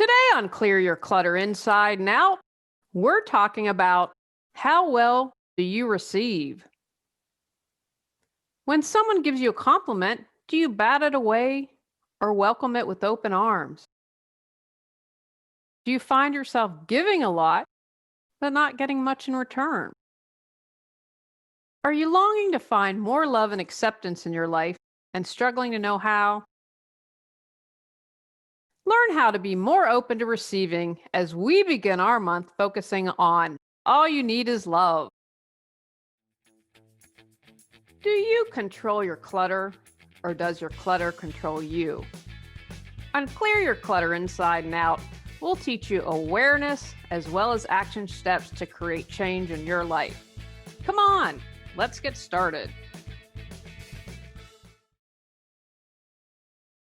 Today on Clear Your Clutter Inside and Out, we're talking about how well do you receive? When someone gives you a compliment, do you bat it away or welcome it with open arms? Do you find yourself giving a lot but not getting much in return? Are you longing to find more love and acceptance in your life and struggling to know how? Learn how to be more open to receiving as we begin our month focusing on all you need is love. Do you control your clutter or does your clutter control you? On Clear Your Clutter Inside and Out, we'll teach you awareness as well as action steps to create change in your life. Come on, let's get started.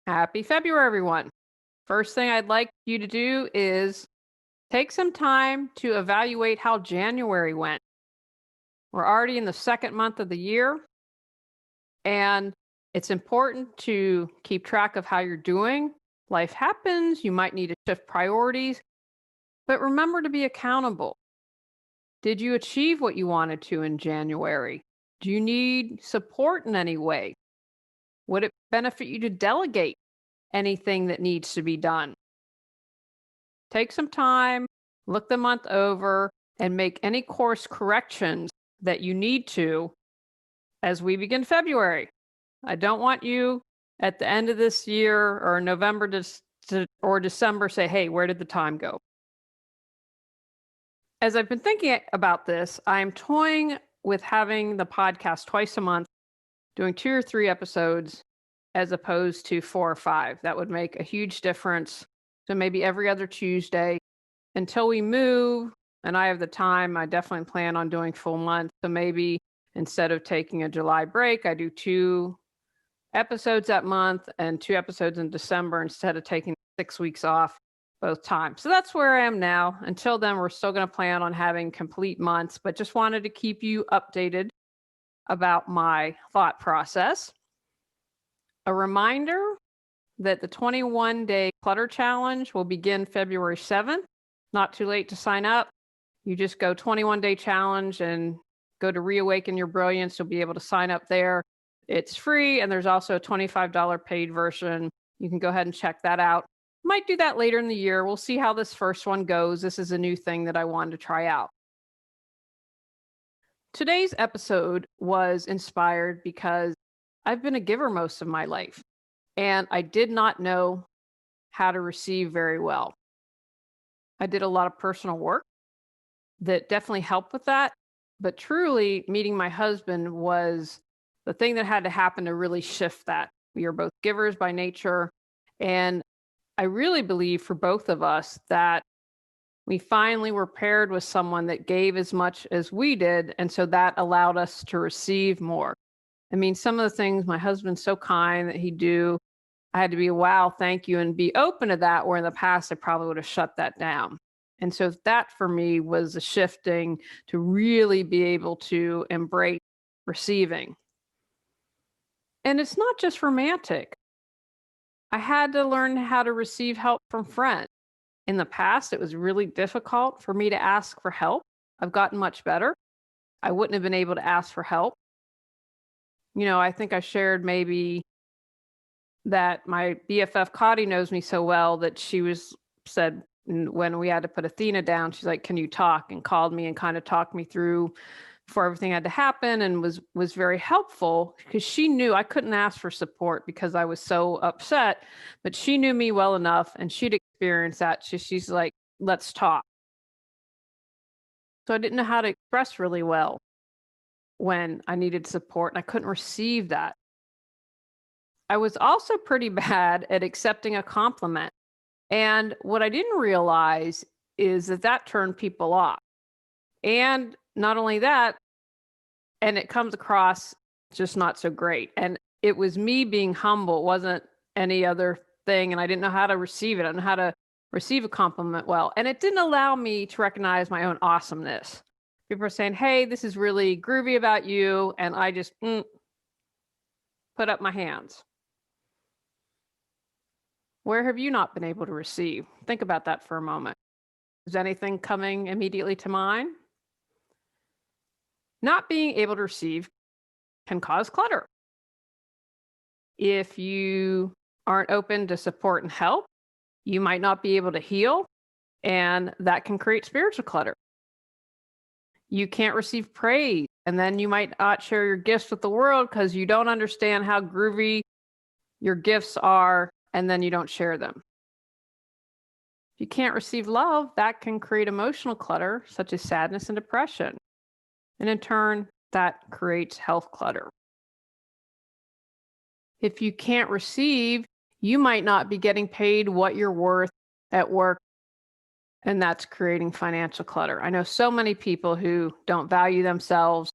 Happy February, everyone. First thing I'd like you to do is take some time to evaluate how January went. We're already in the second month of the year, and it's important to keep track of how you're doing. Life happens, you might need to shift priorities, but remember to be accountable. Did you achieve what you wanted to in January? Do you need support in any way? Would it benefit you to delegate anything that needs to be done? Take some time, look the month over, and make any course corrections that you need to as we begin February. I don't want you at the end of this year or November or December say, hey, where did the time go? As I've been thinking about this, I'm toying with having the podcast twice a month, doing 2 or 3 episodes as opposed to 4 or 5. That would make a huge difference. So maybe every other Tuesday until we move and I have the time. I definitely plan on doing full month. So maybe instead of taking a July break, I do 2 episodes that month and 2 episodes in December instead of taking 6 weeks off both times. So that's where I am now. Until then, we're still going to plan on having complete months, but just wanted to keep you updated about my thought process. A reminder that the 21-day clutter challenge will begin February 7th. Not too late to sign up. You just go 21-day challenge and go to Reawaken Your Brilliance. You'll be able to sign up there. It's free, and there's also a $25 paid version. You can go ahead and check that out. Might do that later in the year. We'll see how this first one goes. This is a new thing that I wanted to try out. Today's episode was inspired because I've been a giver most of my life, and I did not know how to receive very well. I did a lot of personal work that definitely helped with that, but truly meeting my husband was the thing that had to happen to really shift that. We are both givers by nature, and I really believe for both of us that we finally were paired with someone that gave as much as we did, and so that allowed us to receive more. I mean, some of the things my husband's so kind that he'd do, I had to be, wow, thank you, and be open to that, where in the past I probably would have shut that down. And so that for me was a shifting to really be able to embrace receiving. And it's not just romantic. I had to learn how to receive help from friends. In the past, it was really difficult for me to ask for help. I've gotten much better. I wouldn't have been able to ask for help. I think I shared maybe that my BFF Cotty knows me so well that she said when we had to put Athena down, she's like, can you talk? And called me and kind of talked me through before everything had to happen, and was very helpful because she knew I couldn't ask for support because I was so upset, but she knew me well enough and she'd experienced that. She's like, let's talk. So I didn't know how to express really well when I needed support, and I couldn't receive that. I was also pretty bad at accepting a compliment. And what I didn't realize is that turned people off. And not only that, and it comes across just not so great. And it was me being humble. It wasn't any other thing. And I didn't know how to receive it. I didn't know how to receive a compliment well. And it didn't allow me to recognize my own awesomeness. People are saying, hey, this is really groovy about you. And I just put up my hands. Where have you not been able to receive? Think about that for a moment. Is anything coming immediately to mind? Not being able to receive can cause clutter. If you aren't open to support and help, you might not be able to heal, and that can create spiritual clutter. You can't receive praise, and then you might not share your gifts with the world because you don't understand how groovy your gifts are, and then you don't share them. If you can't receive love, that can create emotional clutter, such as sadness and depression. And in turn, that creates health clutter. If you can't receive, you might not be getting paid what you're worth at work, and that's creating financial clutter. I know so many people who don't value themselves.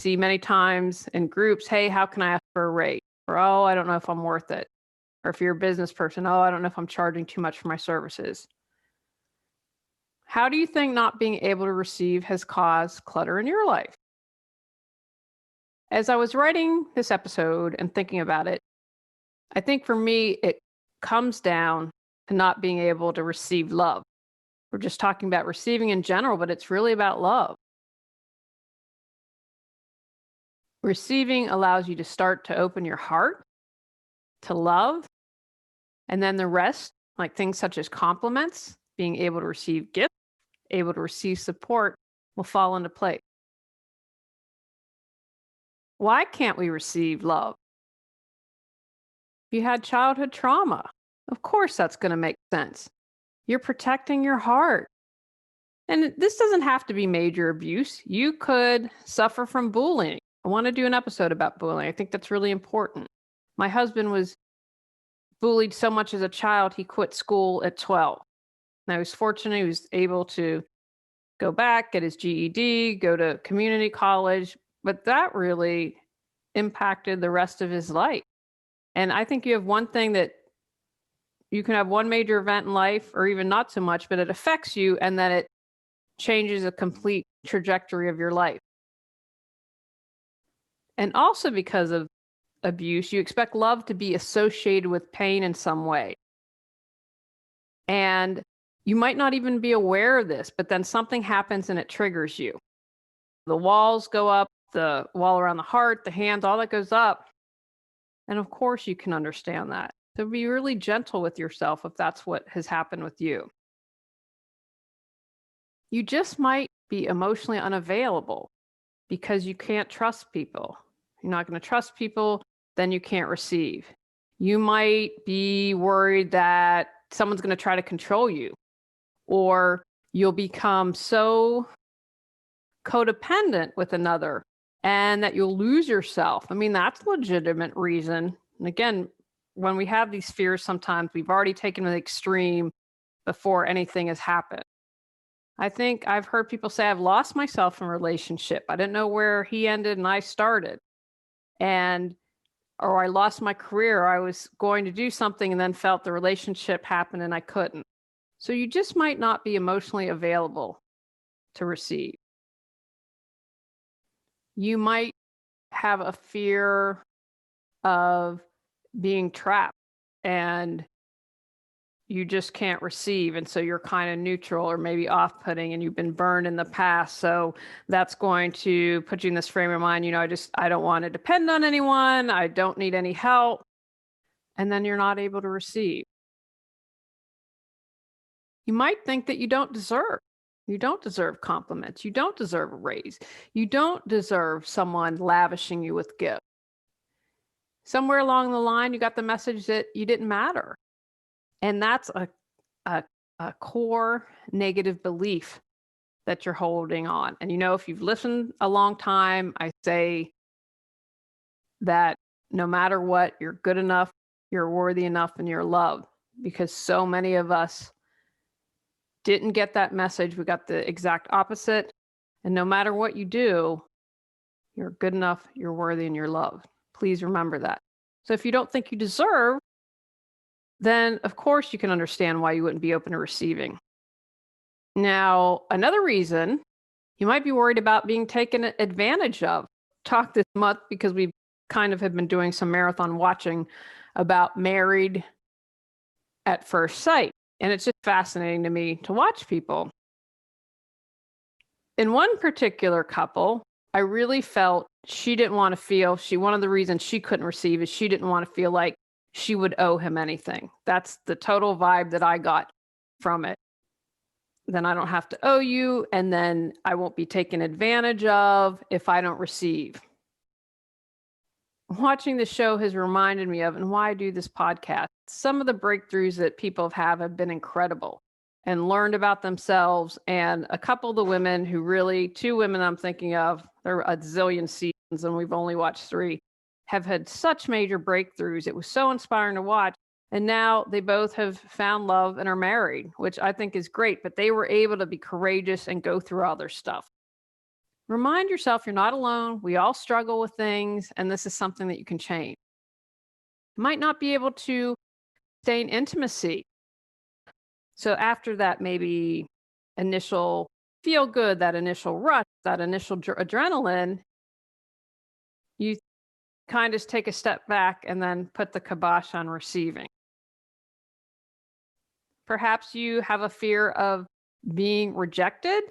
See many times in groups, hey, how can I ask for a raise? Or, oh, I don't know if I'm worth it. Or if you're a business person, oh, I don't know if I'm charging too much for my services. How do you think not being able to receive has caused clutter in your life? As I was writing this episode and thinking about it, I think for me, it comes down to not being able to receive love. We're just talking about receiving in general, but it's really about love. Receiving allows you to start to open your heart to love, and then the rest, like things such as compliments, being able to receive gifts, able to receive support, will fall into place. Why can't we receive love? If you had childhood trauma, of course that's going to make sense. You're protecting your heart. And this doesn't have to be major abuse. You could suffer from bullying. I want to do an episode about bullying. I think that's really important. My husband was bullied so much as a child, he quit school at 12. Now, he was fortunate he was able to go back, get his GED, go to community college, but that really impacted the rest of his life. And I think you have one thing that you can have one major event in life, or even not so much, but it affects you, and then it changes a complete trajectory of your life. And also because of abuse, you expect love to be associated with pain in some way. And you might not even be aware of this, but then something happens and it triggers you. The walls go up, the wall around the heart, the hands, all that goes up. And of course, you can understand that. So be really gentle with yourself if that's what has happened with you. You just might be emotionally unavailable because you can't trust people. You're not going to trust people, then you can't receive. You might be worried that someone's going to try to control you, or you'll become so codependent with another and that you'll lose yourself. I mean, that's a legitimate reason. And again, when we have these fears, sometimes we've already taken an extreme before anything has happened. I think I've heard people say, I've lost myself in a relationship. I didn't know where he ended and I started. Or I lost my career, or I was going to do something and then felt the relationship happen and I couldn't. So you just might not be emotionally available to receive. You might have a fear of being trapped and you just can't receive. And so you're kind of neutral or maybe off-putting, and you've been burned in the past. So that's going to put you in this frame of mind, I don't want to depend on anyone. I don't need any help. And then you're not able to receive. You might think that you don't deserve. You don't deserve compliments. You don't deserve a raise. You don't deserve someone lavishing you with gifts. Somewhere along the line, you got the message that you didn't matter. And that's a core negative belief that you're holding on. And if you've listened a long time, I say that no matter what, you're good enough, you're worthy enough, and you're loved. Because so many of us didn't get that message. We got the exact opposite. And no matter what you do, you're good enough, you're worthy, and you're loved. Please remember that. So if you don't think you deserve, then of course you can understand why you wouldn't be open to receiving. Now, another reason, you might be worried about being taken advantage of. Talk this month because we kind of have been doing some marathon watching about married at first sight. And it's just fascinating to me to watch people. In one particular couple, I really felt she didn't want to feel, one of the reasons she couldn't receive is she didn't want to feel like she would owe him anything. That's the total vibe that I got from it. Then I don't have to owe you, and then I won't be taken advantage of if I don't receive. Watching the show has reminded me of, and why I do this podcast, some of the breakthroughs that people have been incredible and learned about themselves. And a couple of the women who really, two women I'm thinking of, there are a zillion seasons and we've only watched 3, have had such major breakthroughs. It was so inspiring to watch. And now they both have found love and are married, which I think is great, but they were able to be courageous and go through all their stuff. Remind yourself you're not alone. We all struggle with things, and this is something that you can change. You might not be able to stay in intimacy. So after that, maybe initial feel good, that initial rush, that initial adrenaline, you kind of take a step back and then put the kibosh on receiving. Perhaps you have a fear of being rejected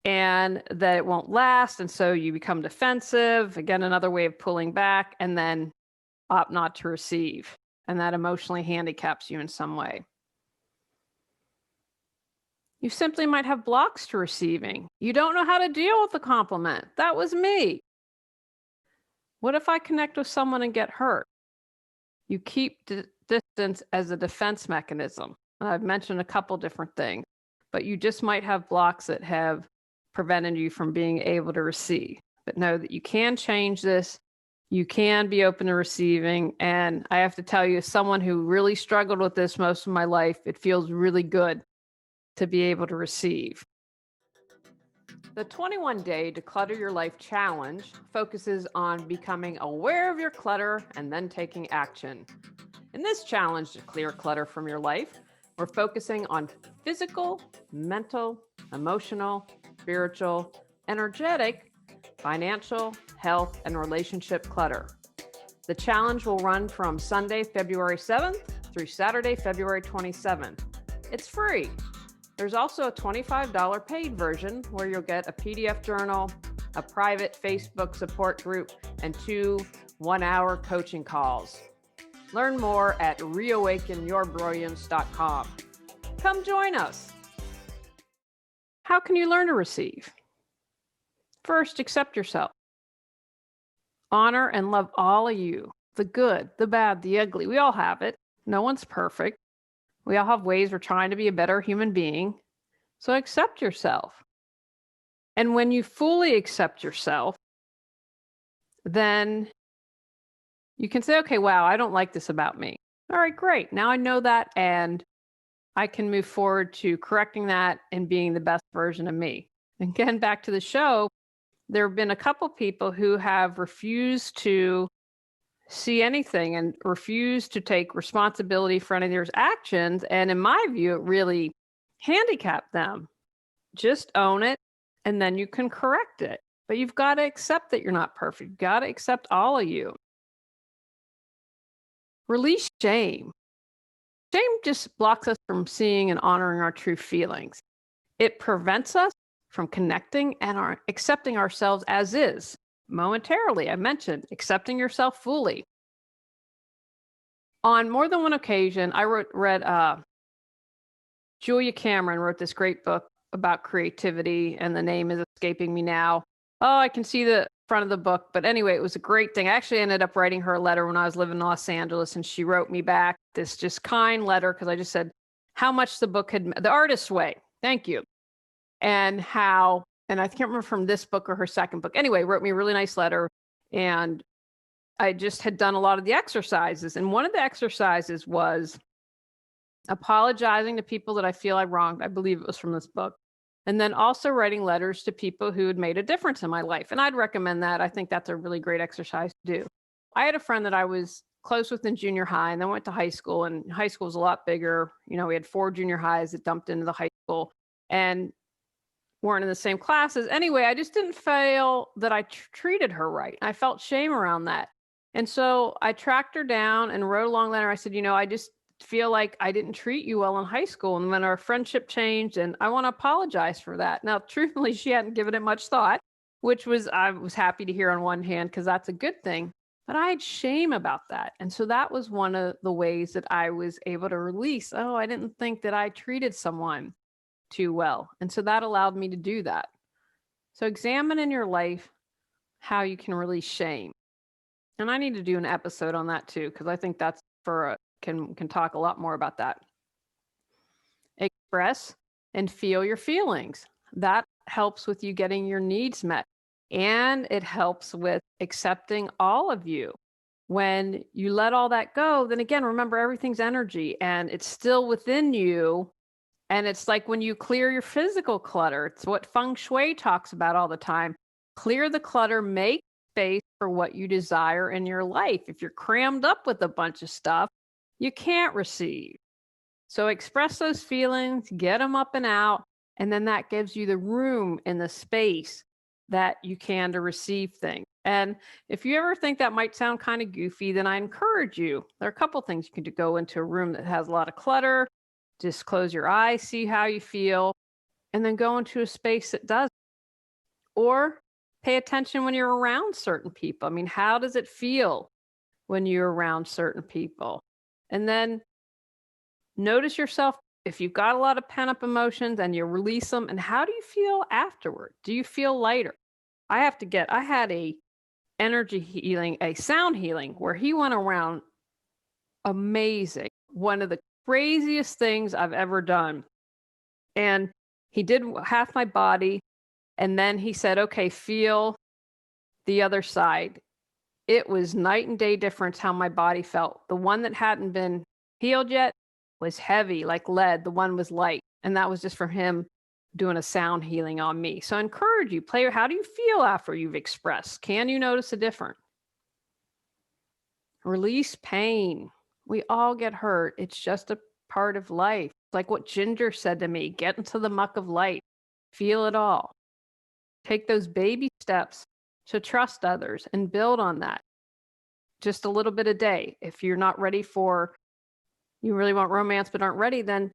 and that it won't last. And so you become defensive. Again, another way of pulling back, and then opt not to receive. And that emotionally handicaps you in some way. You simply might have blocks to receiving. You don't know how to deal with the compliment. That was me. What if I connect with someone and get hurt? You keep distance as a defense mechanism. I've mentioned a couple different things, but you just might have blocks that have prevented you from being able to receive. But know that you can change this. You can be open to receiving. And I have to tell you, as someone who really struggled with this most of my life, it feels really good to be able to receive. The 21-day Declutter Your Life Challenge focuses on becoming aware of your clutter and then taking action. In this challenge to clear clutter from your life, we're focusing on physical, mental, emotional, spiritual, energetic, financial, health, and relationship clutter. The challenge will run from Sunday, February 7th through Saturday, February 27th. It's free. There's also a $25 paid version where you'll get a PDF journal, a private Facebook support group, and 2 one-hour coaching calls. Learn more at reawakenyourbrilliance.com. Come join us. How can you learn to receive? First, accept yourself. Honor and love all of you, the good, the bad, the ugly. We all have it. No one's perfect. We all have ways we're trying to be a better human being. So accept yourself. And when you fully accept yourself, then you can say, okay, wow, I don't like this about me. All right, great. Now I know that, and I can move forward to correcting that and being the best version of me. Again, back to the show, there have been a couple people who have refused to see anything and refused to take responsibility for any of their actions. And in my view, it really handicapped them. Just own it, and then you can correct it. But you've got to accept that you're not perfect. You've got to accept all of you. Release shame. Shame just blocks us from seeing and honoring our true feelings. It prevents us from connecting and accepting ourselves as is. Momentarily, I mentioned accepting yourself fully. On more than one occasion, I read Julia Cameron wrote this great book about creativity, and the name is escaping me now. Oh, I can see the front of the book. But anyway, it was a great thing. I actually ended up writing her a letter when I was living in Los Angeles, and she wrote me back this just kind letter because I just said how much the book had, The Artist's Way. Thank you. And how, and I can't remember from this book or her second book. Anyway, wrote me a really nice letter. And I just had done a lot of the exercises. And one of the exercises was apologizing to people that I feel I wronged. I believe it was from this book. And then also writing letters to people who had made a difference in my life. And I'd recommend that. I think that's a really great exercise to do. I had a friend that I was close with in junior high, and then went to high school, and high school was a lot bigger. You know, we had 4 junior highs that dumped into the high school and weren't in the same classes. Anyway, I just didn't feel that I treated her right. I felt shame around that. And so I tracked her down and wrote a long letter. I said, you know, feel like I didn't treat you well in high school. And when our friendship changed, and I want to apologize for that. Now, truthfully, she hadn't given it much thought, which was, I was happy to hear on one hand, because that's a good thing. But I had shame about that. And so that was one of the ways that I was able to release, oh, I didn't think that I treated someone too well. And so that allowed me to do that. So examine in your life how you can release shame. And I need to do an episode on that too, because I think that's can talk a lot more about that. Express and feel your feelings. That helps with you getting your needs met. And it helps with accepting all of you. When you let all that go, then again, remember everything's energy and it's still within you. And it's like when you clear your physical clutter, it's what feng shui talks about all the time. Clear the clutter, make space for what you desire in your life. If you're crammed up with a bunch of stuff, you can't receive. So express those feelings, get them up and out, and then that gives you the room and the space that you can to receive things. And if you ever think that might sound kind of goofy, then I encourage you. There are a couple things you can do. Go into a room that has a lot of clutter, just close your eyes, see how you feel, and then go into a space that does. Or pay attention when you're around certain people. I mean, how does it feel when you're around certain people? And then notice yourself if you've got a lot of pent up emotions and you release them, and how do you feel afterward? Do you feel lighter? I had a energy healing, a sound healing where he went around amazing. One of the craziest things I've ever done. And he did half my body. And then he said, okay, feel the other side. It was night and day difference how my body felt. The one that hadn't been healed yet was heavy like lead. The one was light. And that was just from him doing a sound healing on me. So I encourage you, play. How do you feel after you've expressed? Can you notice a difference? Release pain. We all get hurt. It's just a part of life. Like what Ginger said to me, get into the muck of life. Feel it all. Take those baby steps to trust others and build on that. Just a little bit a day. If you're not ready you really want romance but aren't ready, then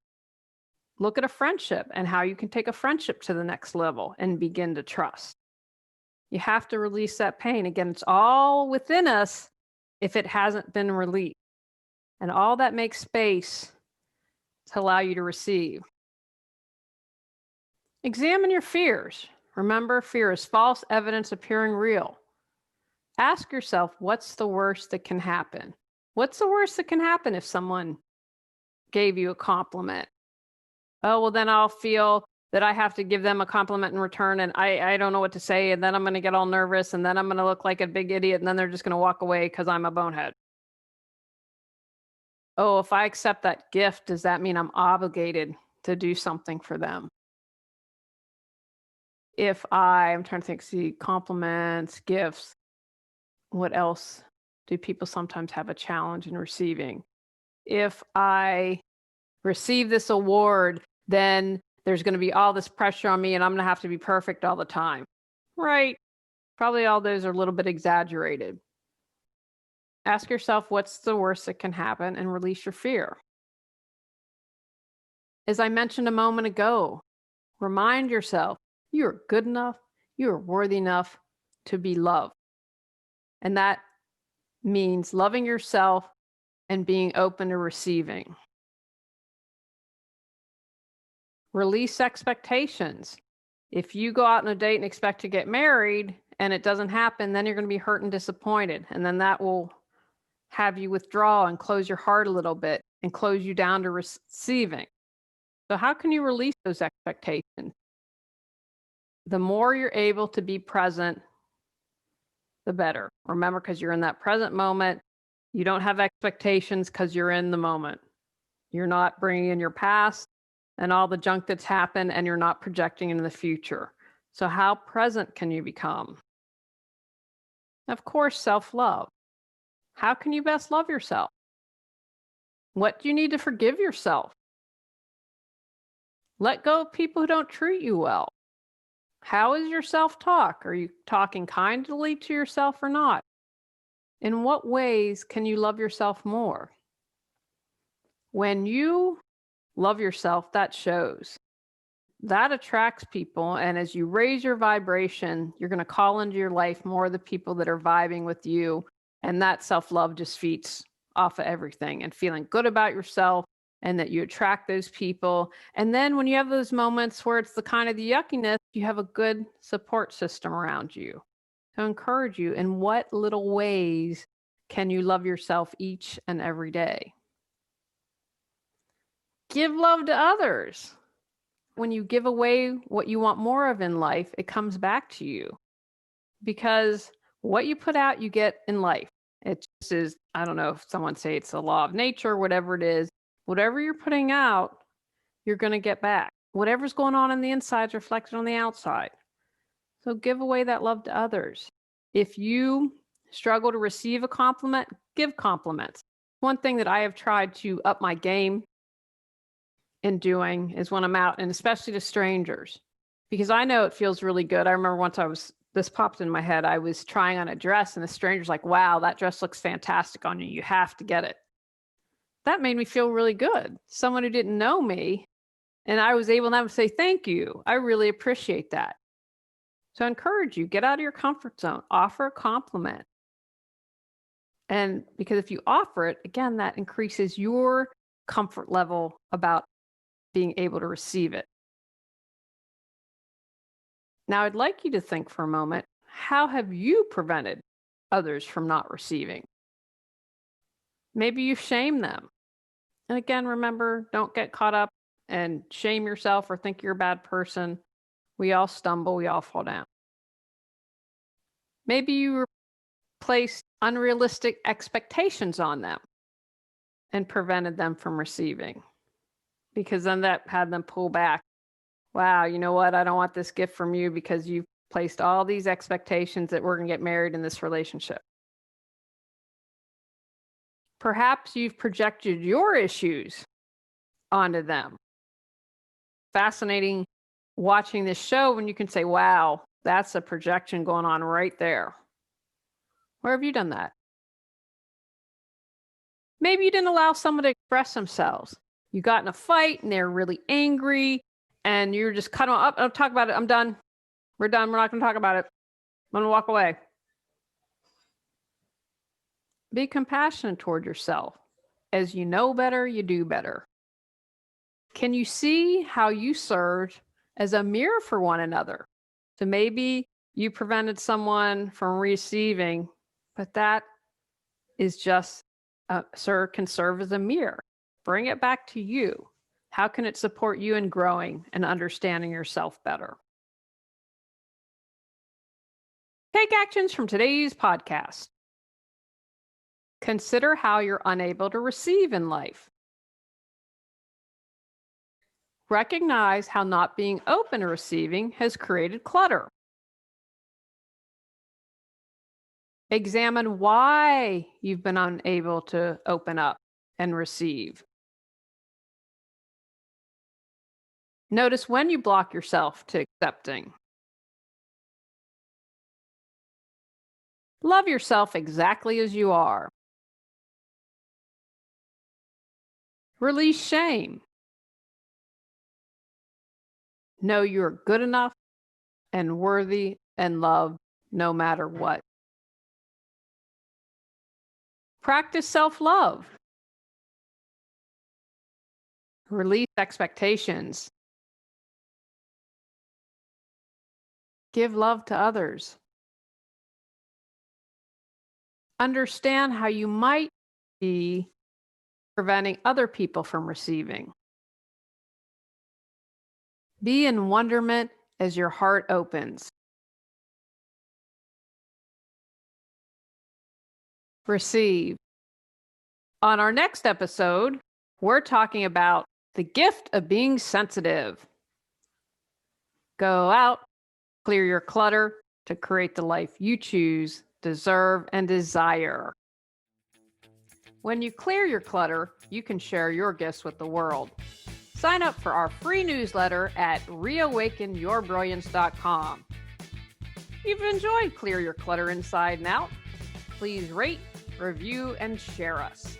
look at a friendship and how you can take a friendship to the next level and begin to trust. You have to release that pain. Again, it's all within us if it hasn't been released. And all that makes space to allow you to receive. Examine your fears. Remember, fear is false evidence appearing real. Ask yourself, what's the worst that can happen? What's the worst that can happen if someone gave you a compliment? Oh, well, then I'll feel that I have to give them a compliment in return, and I don't know what to say, and then I'm going to get all nervous, and then I'm going to look like a big idiot, and then they're just going to walk away because I'm a bonehead. Oh, if I accept that gift, does that mean I'm obligated to do something for them? I'm trying to think, see, compliments, gifts, what else do people sometimes have a challenge in receiving? If I receive this award, then there's going to be all this pressure on me and I'm going to have to be perfect all the time. Right. Probably all those are a little bit exaggerated. Ask yourself, what's the worst that can happen, and release your fear. As I mentioned a moment ago, remind yourself you're good enough, you're worthy enough to be loved. And that means loving yourself and being open to receiving. Release expectations. If you go out on a date and expect to get married and it doesn't happen, then you're going to be hurt and disappointed. And then that will have you withdraw and close your heart a little bit and close you down to receiving. So how can you release those expectations? The more you're able to be present, the better. Remember, because you're in that present moment, you don't have expectations because you're in the moment. You're not bringing in your past and all the junk that's happened, and you're not projecting into the future. So how present can you become? Of course, self-love. How can you best love yourself? What do you need to forgive yourself? Let go of people who don't treat you well. How is your self-talk? Are you talking kindly to yourself or not? In what ways can you love yourself more? When you love yourself, that shows. That attracts people. And as you raise your vibration, you're going to call into your life more of the people that are vibing with you. And that self-love just feeds off of everything and feeling good about yourself and that you attract those people. And then when you have those moments where it's the kind of the yuckiness, you have a good support system around you to encourage you. In what little ways can you love yourself each and every day? Give love to others. When you give away what you want more of in life, it comes back to you. Because what you put out, you get in life. It just is, I don't know if someone say it's the law of nature, whatever it is. Whatever you're putting out, you're going to get back. Whatever's going on the inside is reflected on the outside. So give away that love to others. If you struggle to receive a compliment, give compliments. One thing that I have tried to up my game in doing is when I'm out, and especially to strangers, because I know it feels really good. I remember once this popped in my head. I was trying on a dress and the stranger's like, wow, that dress looks fantastic on you. You have to get it. That made me feel really good. Someone who didn't know me, and I was able now to say, thank you. I really appreciate that. So I encourage you, get out of your comfort zone, offer a compliment. And because if you offer it, again, that increases your comfort level about being able to receive it. Now, I'd like you to think for a moment, how have you prevented others from not receiving? Maybe you shame them. And again, remember, don't get caught up and shame yourself or think you're a bad person. We all stumble, we all fall down. Maybe you placed unrealistic expectations on them and prevented them from receiving, because then that had them pull back. Wow, you know what? I don't want this gift from you because you've placed all these expectations that we're going to get married in this relationship. Perhaps you've projected your issues onto them. Fascinating watching this show when you can say, wow, that's a projection going on right there. Where have you done that? Maybe you didn't allow someone to express themselves. You got in a fight and they're really angry and you're just cut them up. Don't talk about it. I'm done. We're done. We're not going to talk about it. I'm going to walk away. Be compassionate toward yourself. As you know better, you do better. Can you see how you served as a mirror for one another? So maybe you prevented someone from receiving, but that is just, can serve as a mirror. Bring it back to you. How can it support you in growing and understanding yourself better? Take actions from today's podcast. Consider how you're unable to receive in life. Recognize how not being open to receiving has created clutter. Examine why you've been unable to open up and receive. Notice when you block yourself to accepting. Love yourself exactly as you are. Release shame. Know you're good enough and worthy and loved no matter what. Practice self-love. Release expectations. Give love to others. Understand how you might be preventing other people from receiving. Be in wonderment as your heart opens. Receive. On our next episode, we're talking about the gift of being sensitive. Go out, clear your clutter to create the life you choose, deserve, and desire. When you clear your clutter, you can share your gifts with the world. Sign up for our free newsletter at reawakenyourbrilliance.com. If you've enjoyed Clear Your Clutter Inside and Out, please rate, review, and share us.